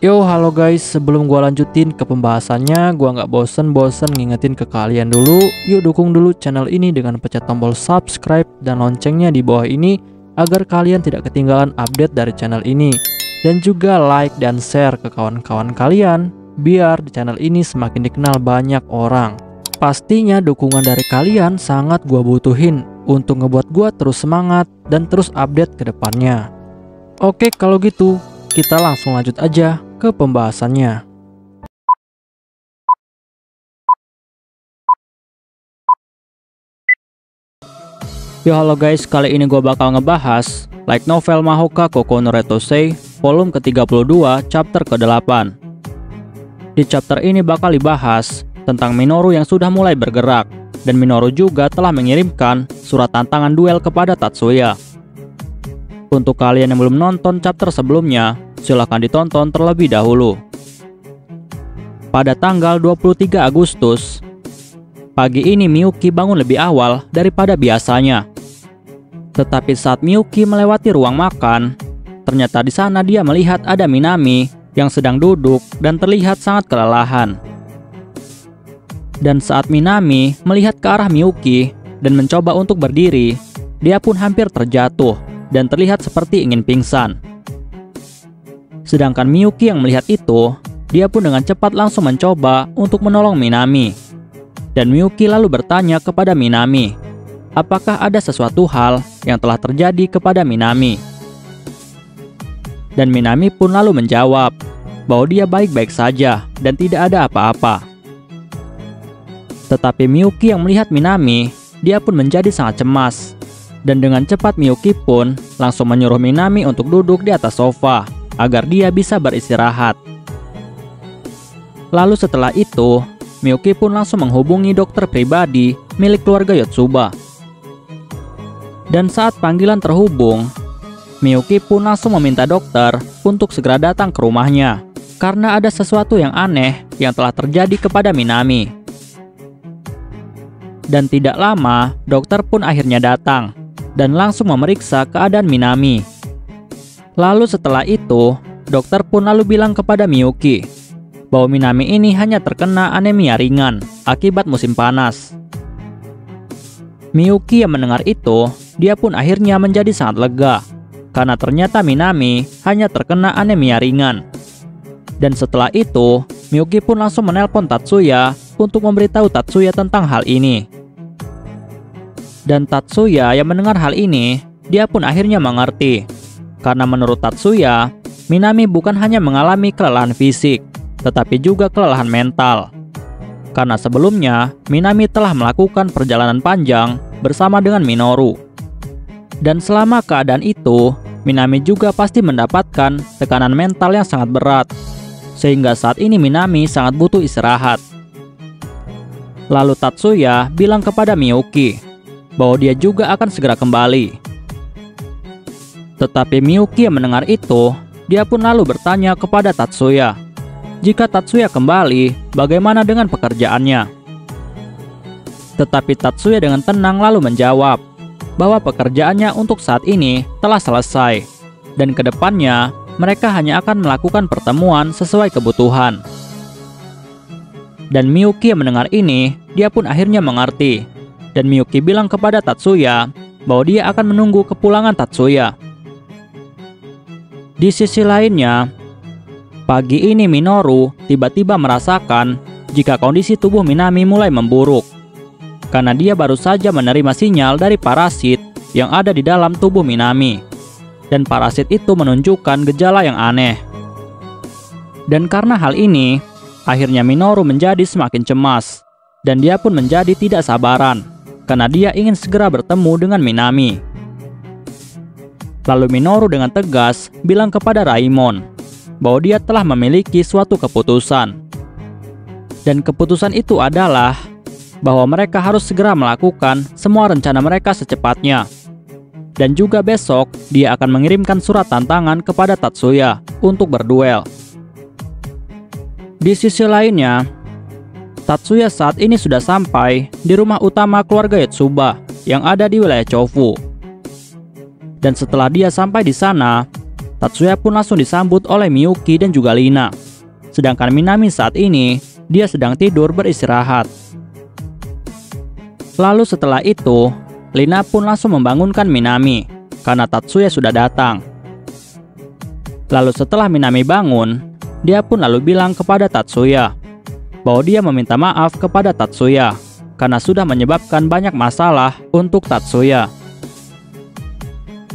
Yo, halo guys, sebelum gua lanjutin ke pembahasannya, gua nggak bosen-bosen ngingetin ke kalian dulu. Yuk dukung dulu channel ini dengan pencet tombol subscribe dan loncengnya di bawah ini agar kalian tidak ketinggalan update dari channel ini. Dan juga like dan share ke kawan-kawan kalian biar di channel ini semakin dikenal banyak orang. Pastinya dukungan dari kalian sangat gua butuhin untuk ngebuat gua terus semangat dan terus update ke depannya. Oke, kalau gitu kita langsung lanjut aja ke pembahasannya. Yo, halo guys, kali ini gue bakal ngebahas light novel Mahoka Koko no Retosei volume ke-32 chapter ke-8. Di chapter ini bakal dibahas tentang Minoru yang sudah mulai bergerak, dan Minoru juga telah mengirimkan surat tantangan duel kepada Tatsuya. Untuk kalian yang belum nonton chapter sebelumnya, silahkan ditonton terlebih dahulu. Pada tanggal 23 Agustus, pagi ini Miyuki bangun lebih awal daripada biasanya. Tetapi saat Miyuki melewati ruang makan, ternyata di sana dia melihat ada Minami yang sedang duduk dan terlihat sangat kelelahan. Dan saat Minami melihat ke arah Miyuki dan mencoba untuk berdiri, dia pun hampir terjatuh dan terlihat seperti ingin pingsan. Sedangkan Miyuki yang melihat itu, dia pun dengan cepat langsung mencoba untuk menolong Minami. Dan Miyuki lalu bertanya kepada Minami, apakah ada sesuatu hal yang telah terjadi kepada Minami? Dan Minami pun lalu menjawab bahwa dia baik-baik saja dan tidak ada apa-apa. Tetapi Miyuki yang melihat Minami, dia pun menjadi sangat cemas. Dan dengan cepat Miyuki pun langsung menyuruh Minami untuk duduk di atas sofa agar dia bisa beristirahat. Lalu setelah itu, Miyuki pun langsung menghubungi dokter pribadi milik keluarga Yotsuba. Dan saat panggilan terhubung, Miyuki pun langsung meminta dokter untuk segera datang ke rumahnya karena ada sesuatu yang aneh yang telah terjadi kepada Minami. Dan tidak lama, dokter pun akhirnya datang dan langsung memeriksa keadaan Minami. Lalu setelah itu, dokter pun lalu bilang kepada Miyuki bahwa Minami ini hanya terkena anemia ringan akibat musim panas. Miyuki yang mendengar itu, dia pun akhirnya menjadi sangat lega karena ternyata Minami hanya terkena anemia ringan. Dan setelah itu, Miyuki pun langsung menelpon Tatsuya untuk memberitahu Tatsuya tentang hal ini. Dan Tatsuya yang mendengar hal ini, dia pun akhirnya mengerti. Karena menurut Tatsuya, Minami bukan hanya mengalami kelelahan fisik, tetapi juga kelelahan mental. Karena sebelumnya, Minami telah melakukan perjalanan panjang bersama dengan Minoru. Dan selama keadaan itu, Minami juga pasti mendapatkan tekanan mental yang sangat berat. Sehingga saat ini Minami sangat butuh istirahat. Lalu Tatsuya bilang kepada Miyuki bahwa dia juga akan segera kembali. Tetapi Miyuki yang mendengar itu, dia pun lalu bertanya kepada Tatsuya, jika Tatsuya kembali, bagaimana dengan pekerjaannya? Tetapi Tatsuya dengan tenang lalu menjawab bahwa pekerjaannya untuk saat ini telah selesai, dan kedepannya mereka hanya akan melakukan pertemuan sesuai kebutuhan. Dan Miyuki yang mendengar ini, dia pun akhirnya mengerti, dan Miyuki bilang kepada Tatsuya bahwa dia akan menunggu kepulangan Tatsuya. Di sisi lainnya, pagi ini Minoru tiba-tiba merasakan jika kondisi tubuh Minami mulai memburuk. Karena dia baru saja menerima sinyal dari parasit yang ada di dalam tubuh Minami. Dan parasit itu menunjukkan gejala yang aneh. Dan karena hal ini, akhirnya Minoru menjadi semakin cemas. Dan dia pun menjadi tidak sabaran, karena dia ingin segera bertemu dengan Minami. Lalu Minoru dengan tegas bilang kepada Raimon bahwa dia telah memiliki suatu keputusan. Dan keputusan itu adalah bahwa mereka harus segera melakukan semua rencana mereka secepatnya. Dan juga besok dia akan mengirimkan surat tantangan kepada Tatsuya untuk berduel. Di sisi lainnya, Tatsuya saat ini sudah sampai di rumah utama keluarga Yotsuba yang ada di wilayah Chofu. Dan setelah dia sampai di sana, Tatsuya pun langsung disambut oleh Miyuki dan juga Lina. Sedangkan Minami saat ini, dia sedang tidur beristirahat. Lalu setelah itu, Lina pun langsung membangunkan Minami karena Tatsuya sudah datang. Lalu setelah Minami bangun, dia pun lalu bilang kepada Tatsuya bahwa dia meminta maaf kepada Tatsuya karena sudah menyebabkan banyak masalah untuk Tatsuya.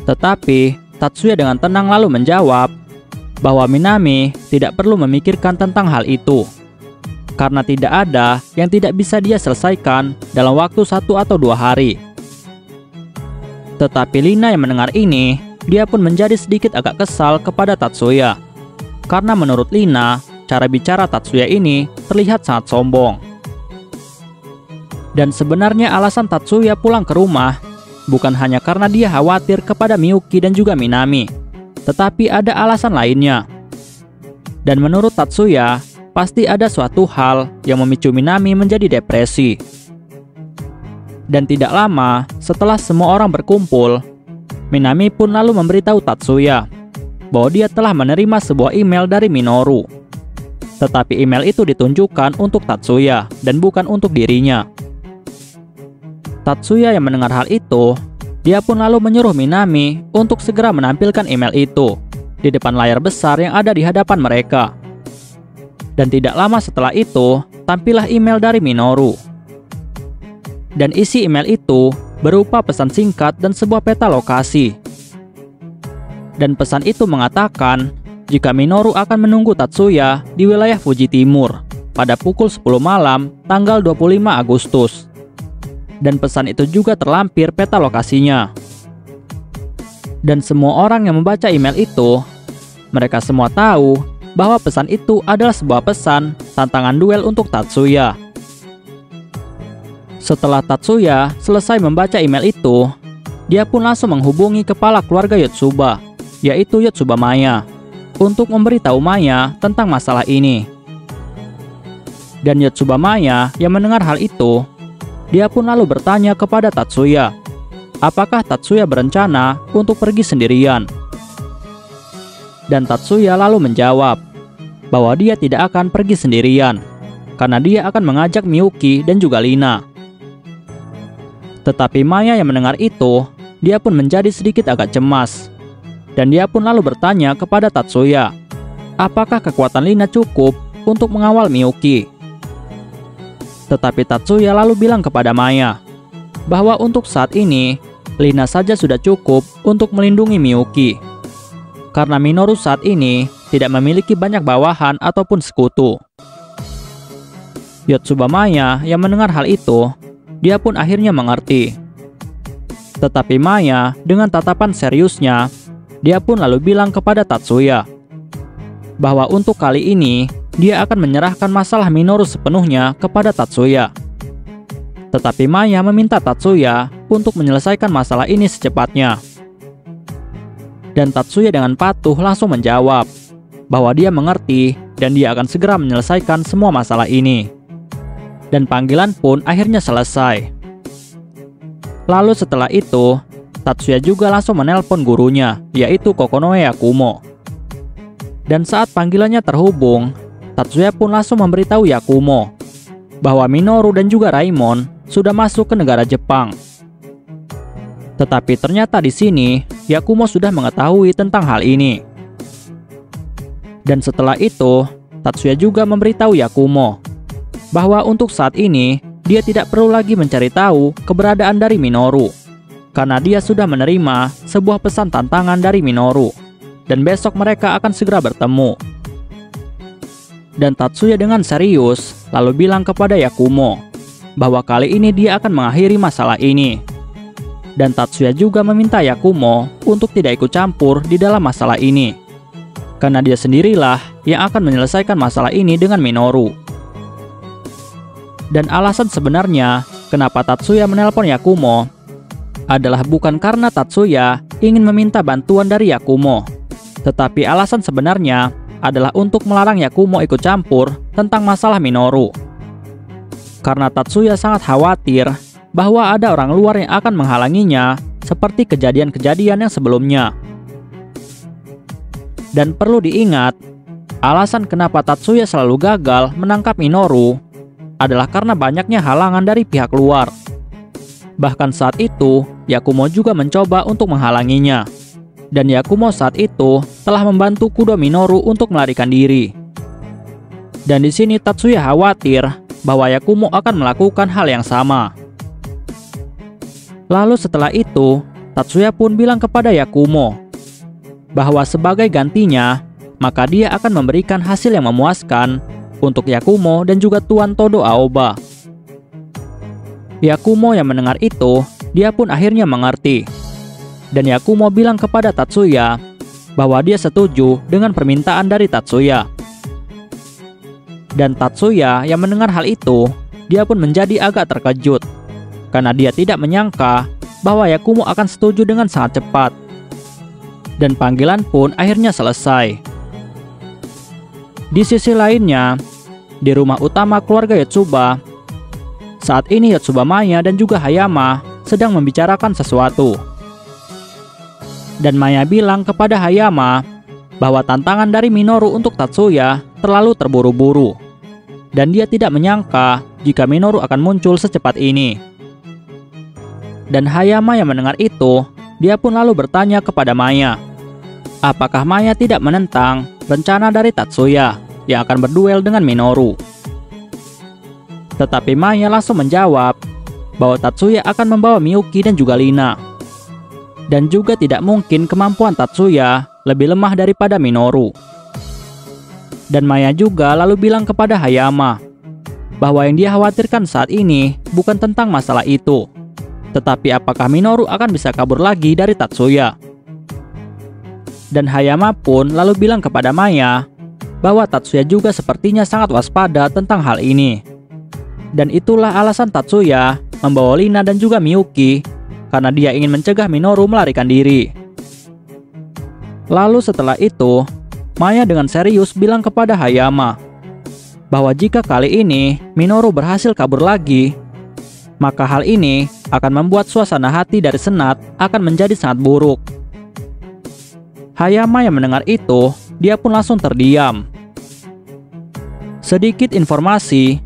Tetapi Tatsuya dengan tenang lalu menjawab bahwa Minami tidak perlu memikirkan tentang hal itu, karena tidak ada yang tidak bisa dia selesaikan dalam waktu 1 atau 2 hari. Tetapi Lina yang mendengar ini, dia pun menjadi sedikit agak kesal kepada Tatsuya, karena menurut Lina, cara bicara Tatsuya ini terlihat sangat sombong. Dan sebenarnya alasan Tatsuya pulang ke rumah bukan hanya karena dia khawatir kepada Miyuki dan juga Minami, tetapi ada alasan lainnya. Dan menurut Tatsuya, pasti ada suatu hal yang memicu Minami menjadi depresi. Dan tidak lama setelah semua orang berkumpul, Minami pun lalu memberitahu Tatsuya bahwa dia telah menerima sebuah email dari Minoru. Tetapi email itu ditunjukkan untuk Tatsuya dan bukan untuk dirinya. Tatsuya yang mendengar hal itu, dia pun lalu menyuruh Minami untuk segera menampilkan email itu di depan layar besar yang ada di hadapan mereka. Dan tidak lama setelah itu, tampillah email dari Minoru. Dan isi email itu berupa pesan singkat dan sebuah peta lokasi. Dan pesan itu mengatakan jika Minoru akan menunggu Tatsuya di wilayah Fuji Timur pada pukul 10 malam tanggal 25 Agustus. Dan pesan itu juga terlampir peta lokasinya. Dan semua orang yang membaca email itu, mereka semua tahu bahwa pesan itu adalah sebuah pesan tantangan duel untuk Tatsuya. Setelah Tatsuya selesai membaca email itu, dia pun langsung menghubungi kepala keluarga Yotsuba, yaitu Yotsuba Maya, untuk memberitahu Maya tentang masalah ini. Dan Yotsuba Maya yang mendengar hal itu, dia pun lalu bertanya kepada Tatsuya, apakah Tatsuya berencana untuk pergi sendirian? Dan Tatsuya lalu menjawab bahwa dia tidak akan pergi sendirian, karena dia akan mengajak Miyuki dan juga Lina. Tetapi Maya yang mendengar itu, dia pun menjadi sedikit agak cemas. Dan dia pun lalu bertanya kepada Tatsuya, apakah kekuatan Lina cukup untuk mengawal Miyuki? Tetapi Tatsuya lalu bilang kepada Maya bahwa untuk saat ini, Lina saja sudah cukup untuk melindungi Miyuki. Karena Minoru saat ini tidak memiliki banyak bawahan ataupun sekutu. Yotsuba Maya yang mendengar hal itu, dia pun akhirnya mengerti. Tetapi Maya dengan tatapan seriusnya, dia pun lalu bilang kepada Tatsuya bahwa untuk kali ini, dia akan menyerahkan masalah Minoru sepenuhnya kepada Tatsuya. Tetapi Maya meminta Tatsuya untuk menyelesaikan masalah ini secepatnya. Dan Tatsuya dengan patuh langsung menjawab bahwa dia mengerti dan dia akan segera menyelesaikan semua masalah ini. Dan panggilan pun akhirnya selesai. Lalu setelah itu, Tatsuya juga langsung menelpon gurunya, yaitu Kokonoe Yakumo. Dan saat panggilannya terhubung, Tatsuya pun langsung memberitahu Yakumo bahwa Minoru dan juga Raimon sudah masuk ke negara Jepang. Tetapi ternyata di sini, Yakumo sudah mengetahui tentang hal ini. Dan setelah itu, Tatsuya juga memberitahu Yakumo bahwa untuk saat ini, dia tidak perlu lagi mencari tahu keberadaan dari Minoru, karena dia sudah menerima sebuah pesan tantangan dari Minoru, dan besok mereka akan segera bertemu. Dan Tatsuya dengan serius lalu bilang kepada Yakumo bahwa kali ini dia akan mengakhiri masalah ini. Dan Tatsuya juga meminta Yakumo untuk tidak ikut campur di dalam masalah ini, karena dia sendirilah yang akan menyelesaikan masalah ini dengan Minoru. Dan alasan sebenarnya kenapa Tatsuya menelpon Yakumo adalah bukan karena Tatsuya ingin meminta bantuan dari Yakumo, tetapi alasan sebenarnya adalah untuk melarang Yakumo ikut campur tentang masalah Minoru. Karena Tatsuya sangat khawatir bahwa ada orang luar yang akan menghalanginya seperti kejadian-kejadian yang sebelumnya. Dan perlu diingat, alasan kenapa Tatsuya selalu gagal menangkap Minoru adalah karena banyaknya halangan dari pihak luar. Bahkan saat itu, Yakumo juga mencoba untuk menghalanginya. Dan Yakumo saat itu telah membantu Kudo Minoru untuk melarikan diri. Dan di sini Tatsuya khawatir bahwa Yakumo akan melakukan hal yang sama. Lalu setelah itu, Tatsuya pun bilang kepada Yakumo bahwa sebagai gantinya, maka dia akan memberikan hasil yang memuaskan untuk Yakumo dan juga Tuan Todo Aoba. Yakumo yang mendengar itu, dia pun akhirnya mengerti. Dan Yakumo bilang kepada Tatsuya bahwa dia setuju dengan permintaan dari Tatsuya. Dan Tatsuya yang mendengar hal itu, dia pun menjadi agak terkejut karena dia tidak menyangka bahwa Yakumo akan setuju dengan sangat cepat. Dan panggilan pun akhirnya selesai. Di sisi lainnya, di rumah utama keluarga Yotsuba, saat ini Yotsuba Maya dan juga Hayama sedang membicarakan sesuatu. Dan Maya bilang kepada Hayama bahwa tantangan dari Minoru untuk Tatsuya terlalu terburu-buru. Dan dia tidak menyangka jika Minoru akan muncul secepat ini. Dan Hayama yang mendengar itu, dia pun lalu bertanya kepada Maya, apakah Maya tidak menentang rencana dari Tatsuya yang akan berduel dengan Minoru. Tetapi Maya langsung menjawab bahwa Tatsuya akan membawa Miyuki dan juga Lina. Dan juga tidak mungkin kemampuan Tatsuya lebih lemah daripada Minoru. Dan Maya juga lalu bilang kepada Hayama bahwa yang dia khawatirkan saat ini bukan tentang masalah itu, tetapi apakah Minoru akan bisa kabur lagi dari Tatsuya. Dan Hayama pun lalu bilang kepada Maya bahwa Tatsuya juga sepertinya sangat waspada tentang hal ini. Dan itulah alasan Tatsuya membawa Lina dan juga Miyuki karena dia ingin mencegah Minoru melarikan diri. Lalu setelah itu, Maya dengan serius bilang kepada Hayama bahwa jika kali ini Minoru berhasil kabur lagi, maka hal ini akan membuat suasana hati dari Senat akan menjadi sangat buruk. Hayama yang mendengar itu, dia pun langsung terdiam. Sedikit informasi,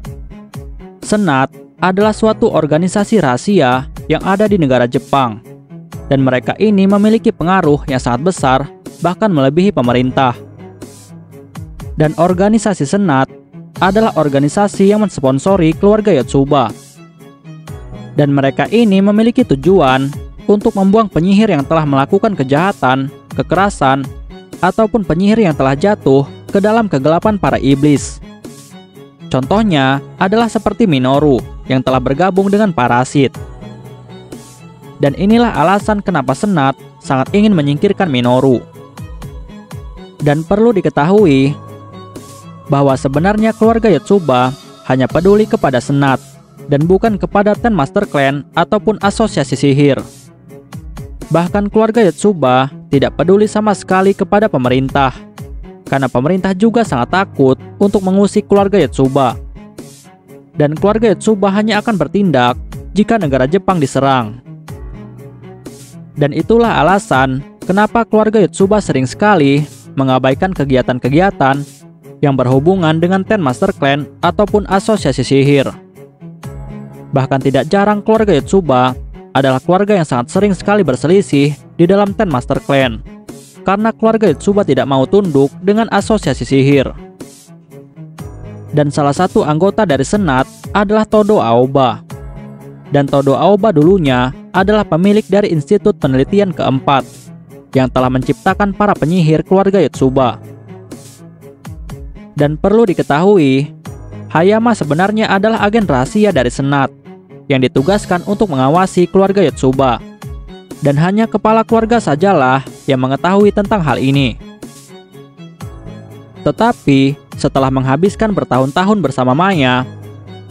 Senat adalah suatu organisasi rahasia yang ada di negara Jepang, dan mereka ini memiliki pengaruh yang sangat besar, bahkan melebihi pemerintah. Dan organisasi Senat adalah organisasi yang mensponsori keluarga Yotsuba. Dan mereka ini memiliki tujuan untuk membuang penyihir yang telah melakukan kejahatan, kekerasan, ataupun penyihir yang telah jatuh ke dalam kegelapan para iblis. Contohnya adalah seperti Minoru yang telah bergabung dengan parasit. Dan inilah alasan kenapa Senat sangat ingin menyingkirkan Minoru. Dan perlu diketahui bahwa sebenarnya keluarga Yotsuba hanya peduli kepada Senat dan bukan kepada Ten Master Clan ataupun asosiasi sihir. Bahkan keluarga Yotsuba tidak peduli sama sekali kepada pemerintah, karena pemerintah juga sangat takut untuk mengusik keluarga Yotsuba. Dan keluarga Yotsuba hanya akan bertindak jika negara Jepang diserang. Dan itulah alasan kenapa keluarga Yotsuba sering sekali mengabaikan kegiatan-kegiatan yang berhubungan dengan Ten Master Clan ataupun asosiasi sihir. Bahkan tidak jarang keluarga Yotsuba adalah keluarga yang sangat sering sekali berselisih di dalam Ten Master Clan, karena keluarga Yotsuba tidak mau tunduk dengan asosiasi sihir. Dan salah satu anggota dari Senat adalah Todo Aoba. Dan Todo Aoba dulunya adalah pemilik dari Institut Penelitian keempat yang telah menciptakan para penyihir keluarga Yotsuba. Dan perlu diketahui, Hayama sebenarnya adalah agen rahasia dari Senat yang ditugaskan untuk mengawasi keluarga Yotsuba. Dan hanya kepala keluarga sajalah yang mengetahui tentang hal ini. Tetapi setelah menghabiskan bertahun-tahun bersama Maya,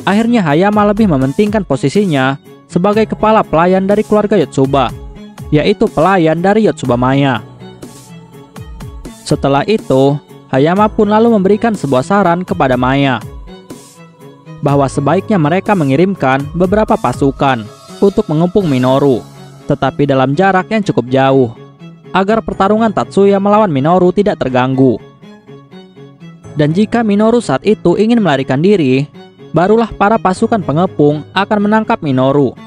akhirnya Hayama lebih mementingkan posisinya sebagai kepala pelayan dari keluarga Yotsuba, yaitu pelayan dari Yotsuba Maya. Setelah itu, Hayama pun lalu memberikan sebuah saran kepada Maya bahwa sebaiknya mereka mengirimkan beberapa pasukan untuk mengepung Minoru, tetapi dalam jarak yang cukup jauh. agar pertarungan Tatsuya melawan Minoru tidak terganggu. Dan jika Minoru saat itu ingin melarikan diri, barulah para pasukan pengepung akan menangkap Minoru.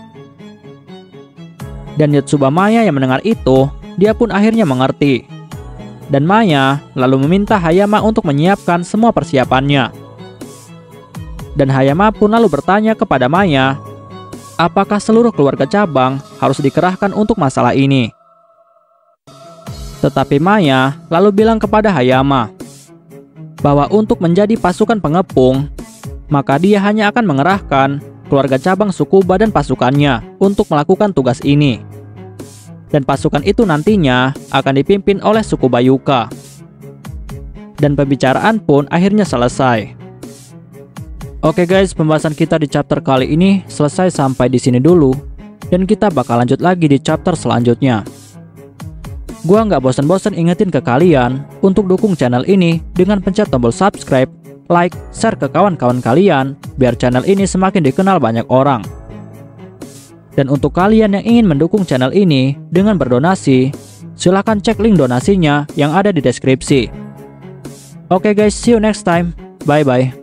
Dan Yotsubamaya yang mendengar itu, dia pun akhirnya mengerti. Dan Maya lalu meminta Hayama untuk menyiapkan semua persiapannya. Dan Hayama pun lalu bertanya kepada Maya, apakah seluruh keluarga cabang harus dikerahkan untuk masalah ini. Tetapi Maya lalu bilang kepada Hayama bahwa untuk menjadi pasukan pengepung, maka dia hanya akan mengerahkan keluarga cabang Tsukuba dan pasukannya untuk melakukan tugas ini. Dan pasukan itu nantinya akan dipimpin oleh Tsukuba Yuka. Dan pembicaraan pun akhirnya selesai. Oke guys, pembahasan kita di chapter kali ini selesai sampai di sini dulu. Dan kita bakal lanjut lagi di chapter selanjutnya. Gua nggak bosan-bosan ingetin ke kalian untuk dukung channel ini dengan pencet tombol subscribe, like, share ke kawan-kawan kalian, biar channel ini semakin dikenal banyak orang. Dan untuk kalian yang ingin mendukung channel ini dengan berdonasi, silahkan cek link donasinya yang ada di deskripsi. Oke guys, see you next time. Bye-bye.